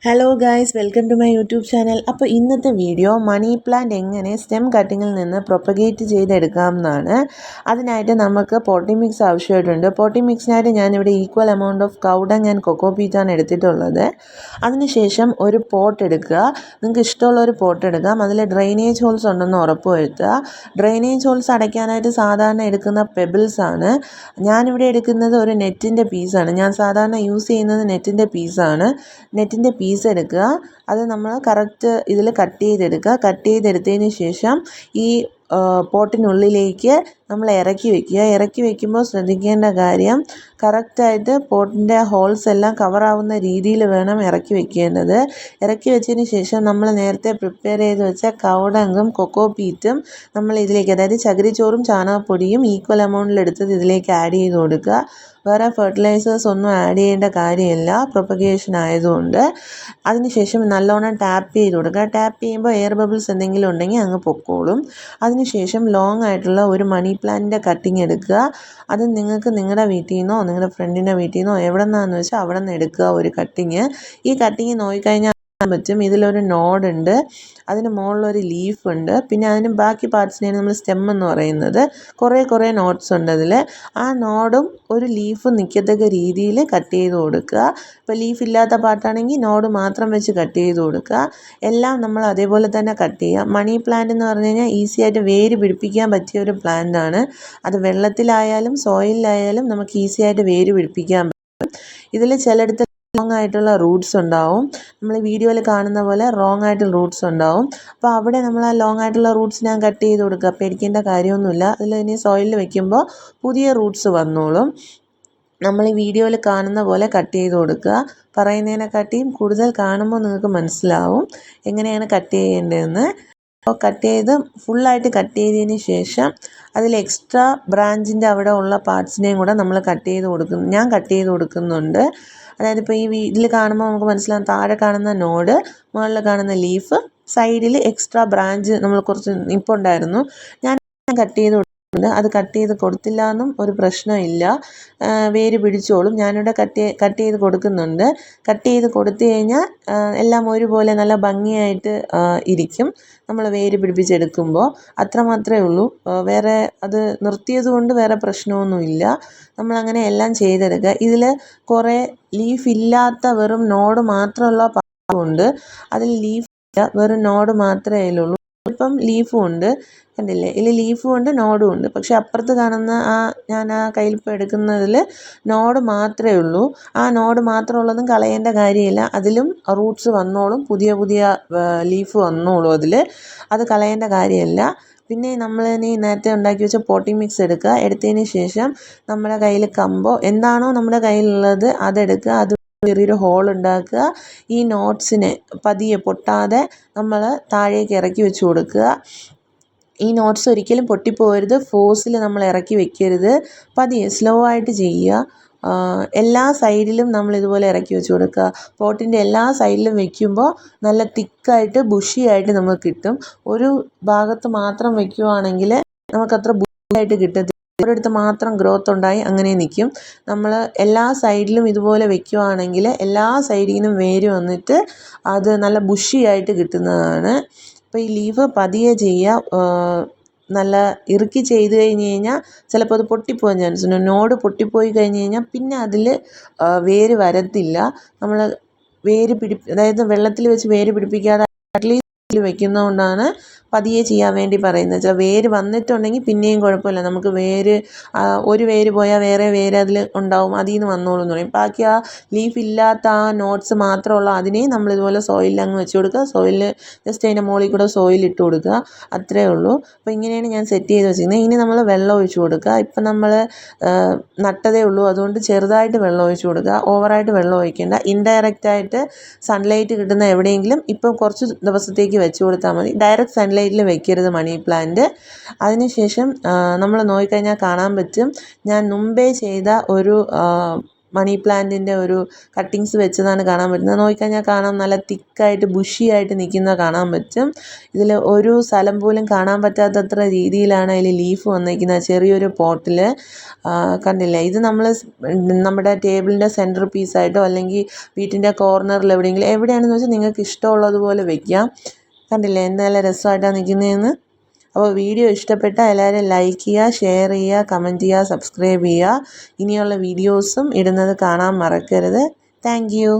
Hello guys, welcome to my YouTube channel. അപ്പോൾ ഇന്നത്തെ video money plant എങ്ങനെ stem കട്ടിങ്ങിൽ നിന്ന് പ്രൊപ്പഗേറ്റ് ചെയ്തെടുക്കാം എന്നാണ്. അതിനായിട്ട് നമുക്ക് പോട്ടി മിക്സ് ആവശ്യമായിട്ടുണ്ട്. പോട്ടി മിക്സിനായിട്ട് ഞാനിവിടെ equal amount of cow dung and coco പീറ്റാണ് എടുത്തിട്ടുള്ളത്. അതിനുശേഷം ഒരു പോട്ട് എടുക്കുക. നിങ്ങൾക്ക് ഇഷ്ടമുള്ള ഒരു പോട്ട് എടുക്കാം. അതിൽ ഡ്രെയിനേജ് ഹോൾസ് ഉണ്ടെന്ന് ഉറപ്പ് വരുത്തുക. ഡ്രെയിനേജ് ഹോൾസ് അടയ്ക്കാനായിട്ട് സാധാരണ എടുക്കുന്ന പെബിൾസ് ആണ്. ഞാനിവിടെ എടുക്കുന്നത് ഒരു നെറ്റിൻ്റെ പീസാണ്. ഞാൻ സാധാരണ യൂസ് ചെയ്യുന്നത് നെറ്റിൻ്റെ പീസാണ്. നെറ്റിൻ്റെ പീസ് എടുക്കുക. അത് നമ്മൾ കറക്റ്റ് ഇതിൽ കട്ട് ചെയ്തെടുത്തതിന് ശേഷം ഈ പോട്ടിനുള്ളിലേക്ക് നമ്മൾ ഇറക്കി വയ്ക്കുമ്പോൾ ശ്രദ്ധിക്കേണ്ട കാര്യം, കറക്റ്റായിട്ട് പോട്ടിൻ്റെ ഹോൾസ് എല്ലാം കവറാവുന്ന രീതിയിൽ വേണം ഇറക്കി വയ്ക്കേണ്ടത്. ഇറക്കി വെച്ചതിന് ശേഷം നമ്മൾ നേരത്തെ പ്രിപ്പയർ ചെയ്ത് വെച്ച കൗഡങ്ങും കൊക്കോ പീറ്റും നമ്മൾ ഇതിലേക്ക്, അതായത് ചകിരിച്ചോറും ചാണകപ്പൊടിയും ഈക്വൽ എമൗണ്ടിൽ എടുത്തത് ഇതിലേക്ക് ആഡ് ചെയ്ത് കൊടുക്കുക. വേറെ ഫെർട്ടിലൈസേഴ്സ് ഒന്നും ആഡ് ചെയ്യേണ്ട കാര്യമില്ല, പ്രൊപ്പഗേഷൻ ആയതുകൊണ്ട്. അതിനുശേഷം നല്ലോണം ടാപ്പ് ചെയ്ത് കൊടുക്കുക. ടാപ്പ് ചെയ്യുമ്പോൾ എയർ ബബിൾസ് എന്തെങ്കിലും ഉണ്ടെങ്കിൽ അങ്ങ് പൊക്കോളും. അതിനുശേഷം ലോങ് ആയിട്ടുള്ള ഒരു മണി പ്ലാന്റിൻ്റെ കട്ടിങ് എടുക്കുക. അത് നിങ്ങൾക്ക് നിങ്ങളുടെ വീട്ടിൽ നിന്നോ നിങ്ങളുടെ ഫ്രണ്ടിൻ്റെ വീട്ടിൽ നിന്നോ എവിടെ നിന്നാണെന്ന് വെച്ചാൽ അവിടെ നിന്ന് എടുക്കുക ഒരു കട്ടിങ്. ഈ കട്ടിങ് നോക്കിക്കഴിഞ്ഞാൽ പറ്റും, ഇതിലൊരു നോഡുണ്ട്, അതിന് മുകളിലൊരു ലീഫ് ഉണ്ട്, പിന്നെ അതിന് ബാക്കി പാർട്സിനെയാണ് നമ്മൾ സ്റ്റെം എന്ന് പറയുന്നത്. കുറേ നോട്ട്സ് ഉണ്ട് അതിൽ. ആ നോഡും ഒരു ലീഫും നിൽക്കത്തക്ക രീതിയിൽ കട്ട് ചെയ്ത് കൊടുക്കുക. ഇപ്പോൾ ലീഫ് ഇല്ലാത്ത പാർട്ടാണെങ്കിൽ നോഡ് മാത്രം വെച്ച് കട്ട് ചെയ്ത് കൊടുക്കുക. എല്ലാം നമ്മൾ അതേപോലെ തന്നെ കട്ട് ചെയ്യുക. മണി പ്ലാന്റ് എന്ന് പറഞ്ഞു കഴിഞ്ഞാൽ ഈസി ആയിട്ട് വേര് പിടിപ്പിക്കാൻ പറ്റിയ ഒരു പ്ലാന്റ് ആണ്. അത് വെള്ളത്തിലായാലും സോയിലായാലും നമുക്ക് ഈസി ആയിട്ട് വേര് പിടിപ്പിക്കാൻ പറ്റും. ഇതിൽ ചിലയിടത്ത് റോങ് ആയിട്ടുള്ള റൂട്ട്സ് ഉണ്ടാവും. നമ്മൾ വീഡിയോയിൽ കാണുന്ന പോലെ റോങ് ആയിട്ടുള്ള റൂട്ട്സ് ഉണ്ടാവും. അപ്പോൾ അവിടെ നമ്മൾ ആ ലോങ് ആയിട്ടുള്ള റൂട്ട്സ് ഞാൻ കട്ട് ചെയ്ത് കൊടുക്കുക. പേടിക്കേണ്ട കാര്യമൊന്നുമില്ല. അതിൽ ഇനി സോയിലിൽ വെക്കുമ്പോൾ പുതിയ റൂട്ട്സ് വന്നോളും. നമ്മൾ ഈ വീഡിയോയിൽ കാണുന്ന പോലെ കട്ട് ചെയ്ത് കൊടുക്കുക. പറയുന്നതിനെക്കാട്ടിയും കൂടുതൽ കാണുമ്പോൾ നിങ്ങൾക്ക് മനസ്സിലാവും എങ്ങനെയാണ് കട്ട് ചെയ്യേണ്ടതെന്ന്. അപ്പോൾ ഫുള്ളായിട്ട് കട്ട് ചെയ്തതിന് ശേഷം അതിൽ എക്സ്ട്രാ ബ്രാഞ്ചിൻ്റെ അവിടെ ഉള്ള പാർട്സിനെയും കൂടെ നമ്മൾ ഞാൻ കട്ട് ചെയ്ത് കൊടുക്കുന്നുണ്ട്. അതായത് ഇപ്പോൾ ഈ ഇതിൽ കാണുമ്പോൾ നമുക്ക് മനസ്സിലാവും, താഴെ കാണുന്ന നോഡ്, മുകളിൽ കാണുന്ന ലീഫ്, സൈഡിൽ എക്സ്ട്രാ ബ്രാഞ്ച് നമ്മൾ കുറച്ച് നിൽപ്പുണ്ടായിരുന്നു, ഞാൻ കട്ട് ചെയ്ത് കൊടുക്കുന്നുണ്ട്. അത് കട്ട് ചെയ്ത് കൊടുത്തില്ല എന്നും ഒരു പ്രശ്നമില്ല, വേര് പിടിച്ചോളും. ഞാനിവിടെ കട്ട് ചെയ്ത് കൊടുക്കുന്നുണ്ട്. കട്ട് ചെയ്ത് കൊടുത്തു കഴിഞ്ഞാൽ എല്ലാം ഒരുപോലെ നല്ല ഭംഗിയായിട്ട് ഇരിക്കും നമ്മൾ വേര് പിടിപ്പിച്ചെടുക്കുമ്പോൾ. അത്രമാത്രമേ ഉള്ളൂ. വേറെ അത് നിർത്തിയത് കൊണ്ട് വേറെ പ്രശ്നമൊന്നുമില്ല. നമ്മളങ്ങനെ എല്ലാം ചെയ്തെടുക്കുക. ഇതിൽ കുറേ ലീഫ് ഇല്ലാത്ത വെറും നോഡ് മാത്രമുള്ള പാട്ടുണ്ട്. അതിൽ ലീഫ് ഇല്ല, വെറും നോഡ് മാത്രമേ അതിലുള്ളൂ. ഇപ്പം ലീഫും ഉണ്ട്, കണ്ടില്ലേ? ഇതിൽ ലീഫും ഉണ്ട്, നോഡും ഉണ്ട്. പക്ഷെ അപ്പുറത്ത് കാണുന്ന ഞാൻ കയ്യിലിപ്പോൾ എടുക്കുന്നതിൽ നോഡ് മാത്രമേ ഉള്ളൂ. ആ നോഡ് മാത്രമുള്ളതും കളയേണ്ട കാര്യമില്ല. അതിലും റൂട്ട്സ് വന്നോളും, പുതിയ ലീഫ് വന്നോളും അതിൽ. അത് കളയേണ്ട കാര്യമില്ല. പിന്നെ നമ്മൾ ഇനി നേരത്തെ ഉണ്ടാക്കി വെച്ച പോട്ടി മിക്സ് എടുക്കുക. എടുത്തതിന് ശേഷം നമ്മുടെ കയ്യിൽ കമ്പോ എന്താണോ നമ്മുടെ കയ്യിലുള്ളത് അതെടുക്കുക. അത് ചെറിയൊരു ഹോൾ ഉണ്ടാക്കുക. ഈ നോട്ട്സിനെ പതിയെ പൊട്ടാതെ നമ്മൾ താഴേക്ക് ഇറക്കി വെച്ച് കൊടുക്കുക. ഈ നോട്ട്സ് ഒരിക്കലും പൊട്ടിപ്പോകരുത്. ഫോഴ്സിൽ നമ്മൾ ഇറക്കി വെക്കരുത്. പതിയെ സ്ലോ ആയിട്ട് ചെയ്യുക. എല്ലാ സൈഡിലും നമ്മൾ ഇതുപോലെ ഇറക്കി വെച്ച് കൊടുക്കുക. പോട്ടിൻ്റെ എല്ലാ സൈഡിലും വെക്കുമ്പോൾ നല്ല തിക്കായിട്ട് ബുഷിയായിട്ട് നമുക്ക് കിട്ടും. ഒരു ഭാഗത്ത് മാത്രം വെക്കുവാണെങ്കിൽ നമുക്കത്ര ബുഷിയായിട്ട് കിട്ടത്തില്ല. ഒരിടത്ത് മാത്രം ഗ്രോത്ത് ഉണ്ടായി അങ്ങനെ നിൽക്കും. നമ്മൾ എല്ലാ സൈഡിലും ഇതുപോലെ വെക്കുവാണെങ്കിൽ എല്ലാ സൈഡിൽ നിന്നും വേര് വന്നിട്ട് അത് നല്ല ബുഷിയായിട്ട് കിട്ടുന്നതാണ്. അപ്പോൾ ഈ ലീഫ് പതിയെ ചെയ്യുക. നല്ല ഇറുക്കി ചെയ്ത് കഴിഞ്ഞ് കഴിഞ്ഞാൽ ചിലപ്പോൾ അത് പൊട്ടിപ്പോകാൻ ചാൻസ് ഉണ്ട്. നോഡ് പൊട്ടിപ്പോയി കഴിഞ്ഞ് കഴിഞ്ഞാൽ പിന്നെ അതിൽ വേര് വരത്തില്ല. നമ്മൾ അതായത് വെള്ളത്തിൽ വെച്ച് വേര് പിടിപ്പിക്കാതെ അറ്റ്ലീസ്റ്റ് വെക്കുന്നതുകൊണ്ടാണ് പതിയെ ചെയ്യാൻ വേണ്ടി പറയുന്നത്. വെച്ചാൽ വേര് വന്നിട്ടുണ്ടെങ്കിൽ പിന്നെയും കുഴപ്പമില്ല. നമുക്ക് ഒരു വേര് പോയാൽ വേറെ വേര് അതിൽ ഉണ്ടാവും, അതിൽ നിന്ന് വന്നോളും എന്ന് പറയും. ബാക്കി ആ ലീഫ് ഇല്ലാത്ത ആ നോട്ട്സ് മാത്രമുള്ള അതിനെയും നമ്മളിതുപോലെ സോയിലിൽ അങ്ങ് വെച്ച് കൊടുക്കുക. സോയിലിൽ ജസ്റ്റ് അതിൻ്റെ മുകളിൽ കൂടെ സോയിൽ ഇട്ട് കൊടുക്കുക. അത്രയേ ഉള്ളൂ. അപ്പോൾ ഇങ്ങനെയാണ് ഞാൻ സെറ്റ് ചെയ്ത് വെച്ചിരിക്കുന്നത്. ഇനി നമ്മൾ വെള്ളം ഒഴിച്ച് കൊടുക്കുക. ഇപ്പം നമ്മൾ നട്ടതേ ഉള്ളൂ, അതുകൊണ്ട് ചെറുതായിട്ട് വെള്ളം ഒഴിച്ച് കൊടുക്കുക. ഓവറായിട്ട് വെള്ളം ഒഴിക്കേണ്ട. ഇൻഡയറക്റ്റായിട്ട് സൺലൈറ്റ് കിട്ടുന്ന എവിടെയെങ്കിലും ഇപ്പം കുറച്ച് ദിവസത്തേക്ക് വെച്ച് കൊടുത്താൽ മതി. ഡയറക്റ്റ് സൺലൈറ്റിൽ വെക്കരുത് മണി പ്ലാന്റ്. അതിനുശേഷം നമ്മൾ നോക്കിക്കഴിഞ്ഞാൽ കാണാൻ പറ്റും, ഞാൻ മുമ്പേ ചെയ്ത ഒരു മണി പ്ലാന്റിൻ്റെ ഒരു കട്ടിങ്സ് വെച്ചതാണ് കാണാൻ പറ്റുന്നത്. നോക്കിക്കഴിഞ്ഞാൽ കാണാം നല്ല തിക്കായിട്ട് ബുഷിയായിട്ട് നിൽക്കുന്നത് കാണാൻ പറ്റും. ഇതിൽ ഒരു സ്ഥലം പോലും കാണാൻ പറ്റാത്തത്ര രീതിയിലാണ് അതിൽ ലീഫ് വന്നിരിക്കുന്നത് ചെറിയൊരു പോട്ടിൽ. കണ്ടില്ലേ, ഇത് നമ്മൾ നമ്മുടെ ടേബിളിൻ്റെ സെൻറ്റർ പീസായിട്ടോ അല്ലെങ്കിൽ വീട്ടിൻ്റെ കോർണറിൽ എവിടെയാണെന്ന് വെച്ചാൽ നിങ്ങൾക്ക് ഇഷ്ടമുള്ളതുപോലെ വയ്ക്കാം. കണ്ടില്ലേ എന്ത് നല്ല രസമായിട്ടാണ് നിൽക്കുന്നതെന്ന്. അപ്പോൾ വീഡിയോ ഇഷ്ടപ്പെട്ടാൽ എല്ലാവരും ലൈക്ക് ചെയ്യുക, ഷെയർ ചെയ്യുക, കമൻറ്റ് ചെയ്യുക, സബ്സ്ക്രൈബ് ചെയ്യുക. ഇനിയുള്ള വീഡിയോസും ഇടുന്നത് കാണാൻ മറക്കരുത്. Thank you.